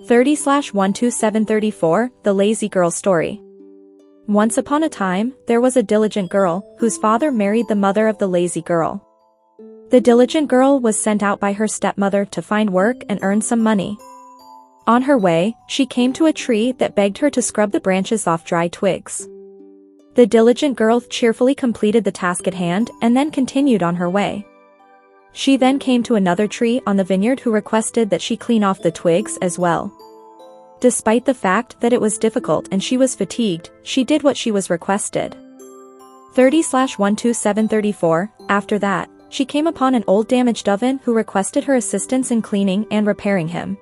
30/12734, The Lazy Girl Story. Once upon a time, there was a diligent girl, whose father married the mother of the lazy girl. The diligent girl was sent out by her stepmother to find work and earn some money. On her way, she came to a tree that begged her to scrub the branches off dry twigs. The diligent girl cheerfully completed the task at hand and then continued on her way. She then came to another tree on the vineyard who requested that she clean off the twigs as well. Despite the fact that it was difficult and she was fatigued, she did what she was requested. 30/12734, after that, she came upon an old damaged oven who requested her assistance in cleaning and repairing him.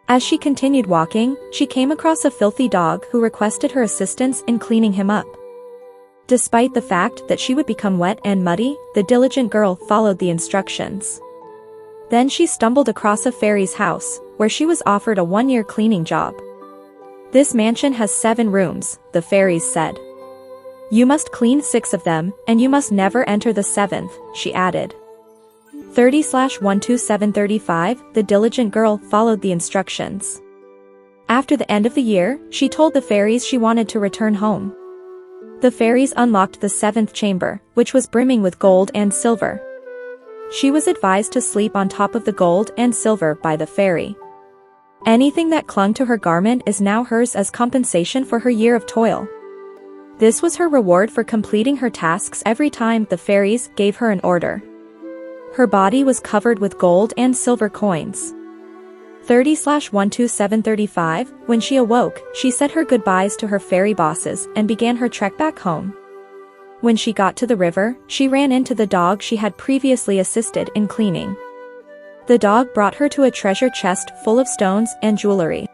As she continued walking, she came across a filthy dog who requested her assistance in cleaning him up. Despite the fact that she would become wet and muddy, the diligent girl followed the instructions. Then she stumbled across a fairy's house, where she was offered a 1-year cleaning job. "This mansion has 7 rooms," the fairies said. "You must clean 6 of them, and you must never enter the 7th, she added. 30/12735, the diligent girl followed the instructions. After the end of the year, she told the fairies she wanted to return home. The fairies unlocked the 7th chamber, which was brimming with gold and silver. She was advised to sleep on top of the gold and silver by the fairy. Anything that clung to her garment is now hers as compensation for her year of toil. This was her reward for completing her tasks every time the fairies gave her an order. Her body was covered with gold and silver coins. 30/12735, when she awoke, she said her goodbyes to her fairy bosses and began her trek back home. When she got to the river, she ran into the dog she had previously assisted in cleaning. The dog brought her to a treasure chest full of stones and jewelry.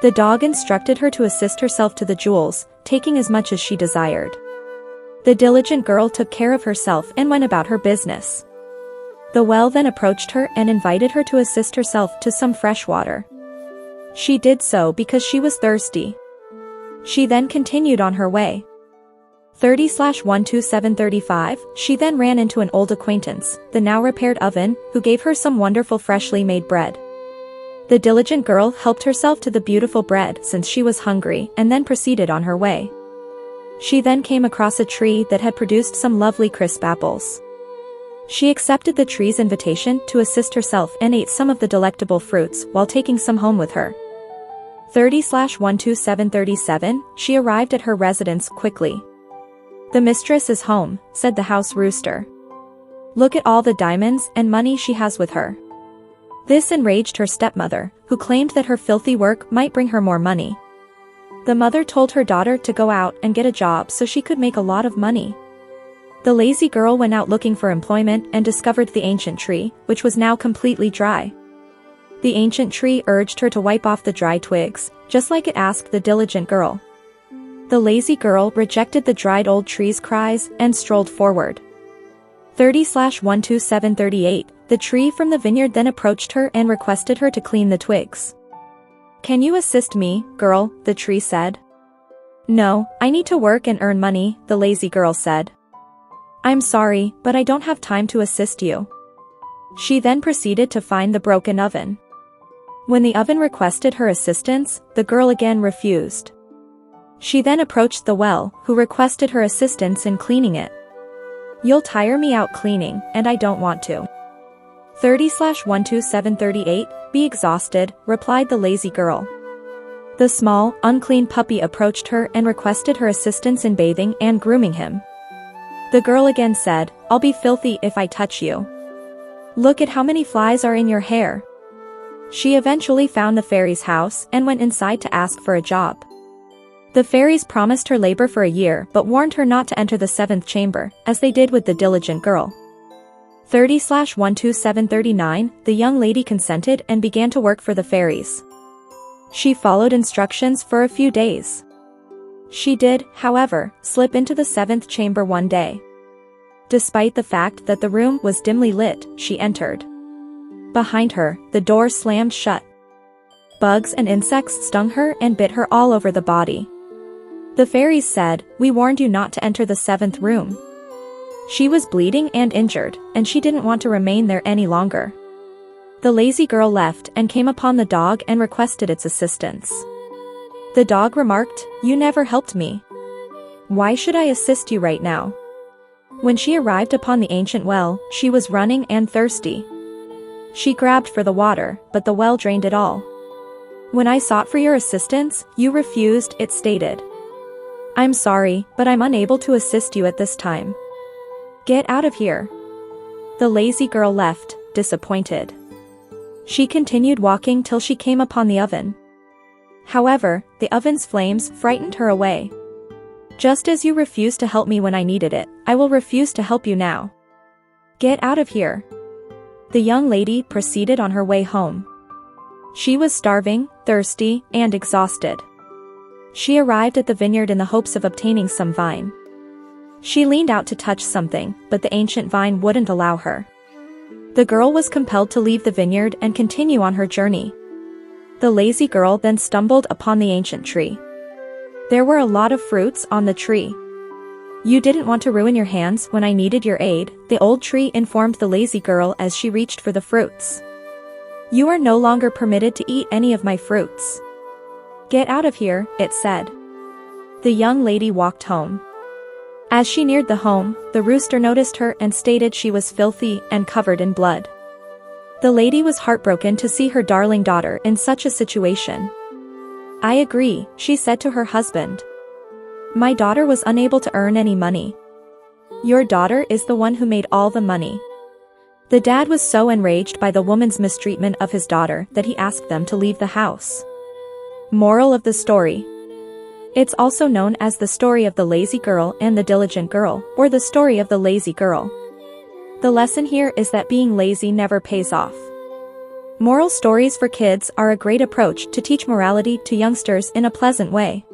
The dog instructed her to assist herself to the jewels, taking as much as she desired. The diligent girl took care of herself and went about her business. The well then approached her and invited her to assist herself to some fresh water. She did so because she was thirsty. She then continued on her way. 30/12735, she then ran into an old acquaintance, the now repaired oven, who gave her some wonderful freshly made bread. The diligent girl helped herself to the beautiful bread since she was hungry and then proceeded on her way. She then came across a tree that had produced some lovely crisp apples. She accepted the tree's invitation to assist herself and ate some of the delectable fruits while taking some home with her. 30/12737, she arrived at her residence quickly. "The mistress is home," said the house rooster. "Look at all the diamonds and money she has with her." This enraged her stepmother, who claimed that her filthy work might bring her more money. The mother told her daughter to go out and get a job so she could make a lot of money. The lazy girl went out looking for employment and discovered the ancient tree, which was now completely dry. The ancient tree urged her to wipe off the dry twigs, just like it asked the diligent girl. The lazy girl rejected the dried old tree's cries and strolled forward. 30/12738, the tree from the vineyard then approached her and requested her to clean the twigs. "Can you assist me, girl?" the tree said. "No, I need to work and earn money," the lazy girl said. "I'm sorry, but I don't have time to assist you." She then proceeded to find the broken oven. When the oven requested her assistance, the girl again refused. She then approached the well, who requested her assistance in cleaning it. "You'll tire me out cleaning, and I don't want to." 30/12738, "Be exhausted," replied the lazy girl. The small, unclean puppy approached her and requested her assistance in bathing and grooming him. The girl again said, "I'll be filthy if I touch you. Look at how many flies are in your hair." She eventually found the fairy's house and went inside to ask for a job. The fairies promised her labor for a year but warned her not to enter the 7th chamber, as they did with the diligent girl. 30/12739, the young lady consented and began to work for the fairies. She followed instructions for a few days. She did, however, slip into the 7th chamber one day. Despite the fact that the room was dimly lit, she entered. Behind her, the door slammed shut. Bugs and insects stung her and bit her all over the body. The fairies said, "We warned you not to enter the 7th room." She was bleeding and injured, and she didn't want to remain there any longer. The lazy girl left and came upon the dog and requested its assistance. The dog remarked, "You never helped me. Why should I assist you right now?" When she arrived upon the ancient well, she was running and thirsty. She grabbed for the water, but the well drained it all. "When I sought for your assistance, you refused," it stated. "I'm sorry, but I'm unable to assist you at this time. Get out of here." The lazy girl left, disappointed. She continued walking till she came upon the oven. However, the oven's flames frightened her away. "Just as you refused to help me when I needed it, I will refuse to help you now. Get out of here." The young lady proceeded on her way home. She was starving, thirsty, and exhausted. She arrived at the vineyard in the hopes of obtaining some vine. She leaned out to touch something, but the ancient vine wouldn't allow her. The girl was compelled to leave the vineyard and continue on her journey. The lazy girl then stumbled upon the ancient tree. There were a lot of fruits on the tree. "You didn't want to ruin your hands when I needed your aid," the old tree informed the lazy girl as she reached for the fruits. "You are no longer permitted to eat any of my fruits. Get out of here," it said. The young lady walked home. As she neared the home, the rooster noticed her and stated she was filthy and covered in blood. The lady was heartbroken to see her darling daughter in such a situation. "I agree," she said to her husband. "My daughter was unable to earn any money. Your daughter is the one who made all the money." The dad was so enraged by the woman's mistreatment of his daughter that he asked them to leave the house. Moral of the story. It's also known as the story of the lazy girl and the diligent girl, or the story of the lazy girl. The lesson here is that being lazy never pays off. Moral stories for kids are a great approach to teach morality to youngsters in a pleasant way.